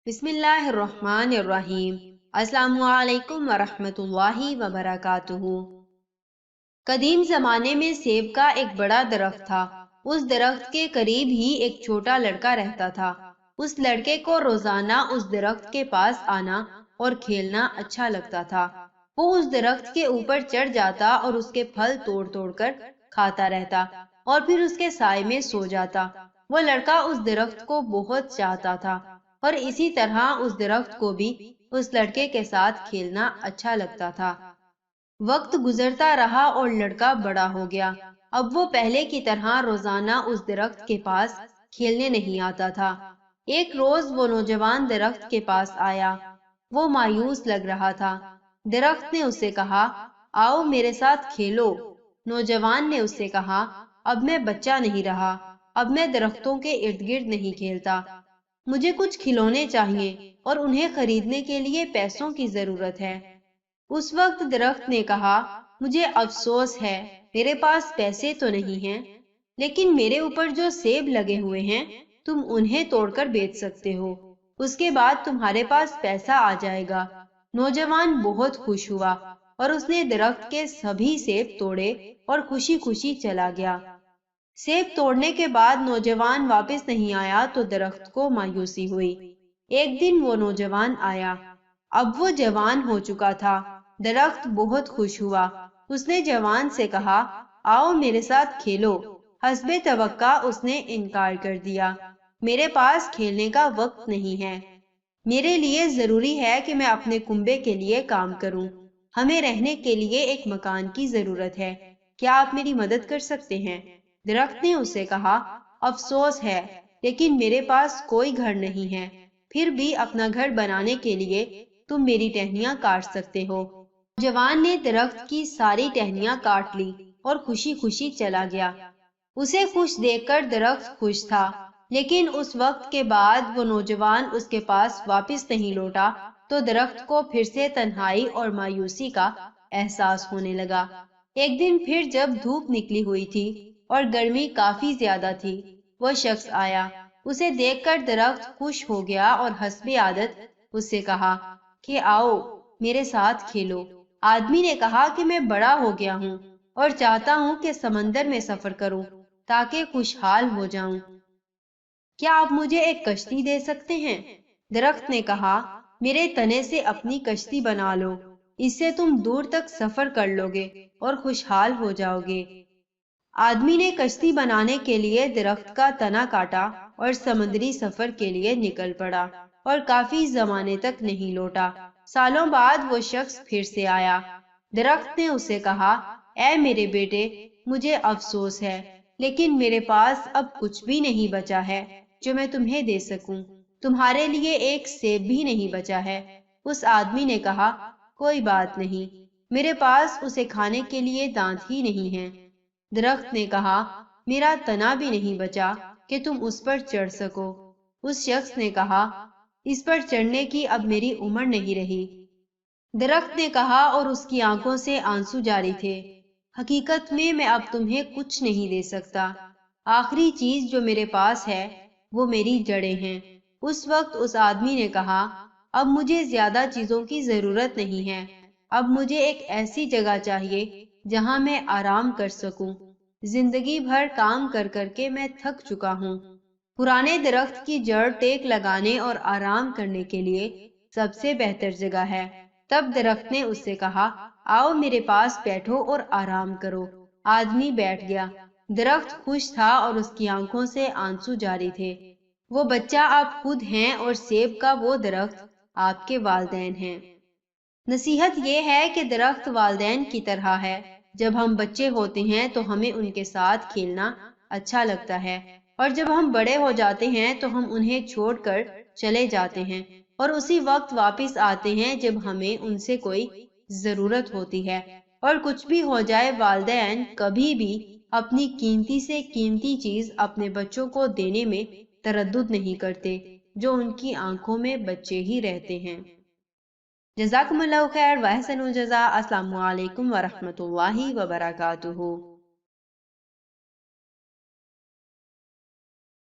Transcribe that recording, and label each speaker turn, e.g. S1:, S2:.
S1: بسم اللہ الرحمن الرحیم۔ السلام علیکم ورحمۃ اللہ وبرکاتہ۔ قدیم زمانے میں سیب کا ایک بڑا درخت تھا۔ اس درخت کے قریب ہی ایک چھوٹا لڑکا رہتا تھا۔ اس لڑکے کو روزانہ اس درخت کے پاس آنا اور کھیلنا اچھا لگتا تھا۔ وہ اس درخت کے اوپر چڑھ جاتا اور اس کے پھل توڑ توڑ کر کھاتا رہتا اور پھر اس کے سائے میں سو جاتا۔ وہ لڑکا اس درخت کو بہت چاہتا تھا اور اسی طرح اس درخت کو بھی اس لڑکے کے ساتھ کھیلنا اچھا لگتا تھا۔ وقت گزرتا رہا اور لڑکا بڑا ہو گیا۔ اب وہ پہلے کی طرح روزانہ اس درخت کے پاس کھیلنے نہیں آتا تھا۔ ایک روز وہ نوجوان درخت کے پاس آیا۔ وہ مایوس لگ رہا تھا۔ درخت نے اس سے کہا، آؤ میرے ساتھ کھیلو۔ نوجوان نے اس سے کہا، اب میں بچہ نہیں رہا، اب میں درختوں کے ارد گرد نہیں کھیلتا۔ مجھے کچھ کھلونے چاہیے اور انہیں خریدنے کے لیے پیسوں کی ضرورت ہے۔ اس وقت درخت نے کہا، مجھے افسوس ہے، میرے پاس پیسے تو نہیں ہیں، لیکن میرے اوپر جو سیب لگے ہوئے ہیں تم انہیں توڑ کر بیچ سکتے ہو، اس کے بعد تمہارے پاس پیسہ آ جائے گا۔ نوجوان بہت خوش ہوا اور اس نے درخت کے سبھی سیب توڑے اور خوشی خوشی چلا گیا۔ سیب توڑنے کے بعد نوجوان واپس نہیں آیا تو درخت کو مایوسی ہوئی۔ ایک دن وہ نوجوان آیا۔ اب وہ جوان ہو چکا تھا۔ درخت بہت خوش ہوا۔ اس نے جوان سے کہا، آؤ میرے ساتھ کھیلو۔ حسب توقع اس نے انکار کر دیا۔ میرے پاس کھیلنے کا وقت نہیں ہے۔ میرے لیے ضروری ہے کہ میں اپنے کنبے کے لیے کام کروں۔ ہمیں رہنے کے لیے ایک مکان کی ضرورت ہے۔ کیا آپ میری مدد کر سکتے ہیں؟ درخت نے اس سے کہا، افسوس ہے، لیکن میرے پاس کوئی گھر نہیں ہے۔ پھر بھی اپنا گھر بنانے کے لیے تم میری ٹہنیاں کاٹ سکتے ہو۔ جوان نے درخت کی ساری ٹہنیاں کاٹ لی اور خوشی خوشی چلا گیا۔ اسے خوش دیکھ کر درخت خوش تھا، لیکن اس وقت کے بعد وہ نوجوان اس کے پاس واپس نہیں لوٹا تو درخت کو پھر سے تنہائی اور مایوسی کا احساس ہونے لگا۔ ایک دن پھر جب دھوپ نکلی ہوئی تھی اور گرمی کافی زیادہ تھی، وہ شخص آیا۔ اسے دیکھ کر درخت خوش ہو گیا اور حسب عادت اس سے کہا کہ آؤ میرے ساتھ کھیلو۔ آدمی نے کہا کہ میں بڑا ہو گیا ہوں اور چاہتا ہوں کہ سمندر میں سفر کروں تاکہ خوشحال ہو جاؤں۔ کیا آپ مجھے ایک کشتی دے سکتے ہیں؟ درخت نے کہا، میرے تنے سے اپنی کشتی بنا لو، اس سے تم دور تک سفر کر لو گے اور خوشحال ہو جاؤ گے۔ آدمی نے کشتی بنانے کے لیے درخت کا تنا کاٹا اور سمندری سفر کے لیے نکل پڑا اور کافی زمانے تک نہیں لوٹا۔ سالوں بعد وہ شخص پھر سے آیا۔ درخت نے اسے کہا، اے میرے بیٹے، مجھے افسوس ہے، لیکن میرے پاس اب کچھ بھی نہیں بچا ہے جو میں تمہیں دے سکوں۔ تمہارے لیے ایک سیب بھی نہیں بچا ہے۔ اس آدمی نے کہا، کوئی بات نہیں، میرے پاس اسے کھانے کے لیے دانت ہی نہیں ہیں۔ درخت نے کہا، میرا تنا بھی نہیں بچا کہ تم اس پر چڑھ سکو۔ اس شخص نے کہا، اس پر چڑھنے کی اب میری عمر نہیں رہی۔ درخت نے کہا اور اس کی آنکھوں سے آنسو جاری تھے، حقیقت میں اب تمہیں کچھ نہیں دے سکتا۔ آخری چیز جو میرے پاس ہے وہ میری جڑیں ہیں۔ اس وقت اس آدمی نے کہا، اب مجھے زیادہ چیزوں کی ضرورت نہیں ہے، اب مجھے ایک ایسی جگہ چاہیے جہاں میں آرام کر سکوں۔ زندگی بھر کام کر کر کے میں تھک چکا ہوں۔ پرانے درخت کی جڑ ٹیک لگانے اور آرام کرنے کے لیے سب سے بہتر جگہ ہے۔ تب درخت نے اس سے کہا، آؤ میرے پاس بیٹھو اور آرام کرو۔ آدمی بیٹھ گیا۔ درخت خوش تھا اور اس کی آنکھوں سے آنسو جاری تھے۔ وہ بچہ آپ خود ہیں اور سیب کا وہ درخت آپ کے والدین ہیں۔ نصیحت یہ ہے کہ درخت والدین کی طرح ہے۔ جب ہم بچے ہوتے ہیں تو ہمیں ان کے ساتھ کھیلنا اچھا لگتا ہے، اور جب ہم بڑے ہو جاتے ہیں تو ہم انہیں چھوڑ کر چلے جاتے ہیں اور اسی وقت واپس آتے ہیں جب ہمیں ان سے کوئی ضرورت ہوتی ہے۔ اور کچھ بھی ہو جائے، والدین کبھی بھی اپنی قیمتی سے قیمتی چیز اپنے بچوں کو دینے میں تردد نہیں کرتے، جو ان کی آنکھوں میں بچے ہی رہتے ہیں۔ جزاکم اللہ خیر و احسن الجزاء۔ السلام علیکم ورحمۃ اللہ وبرکاتہ۔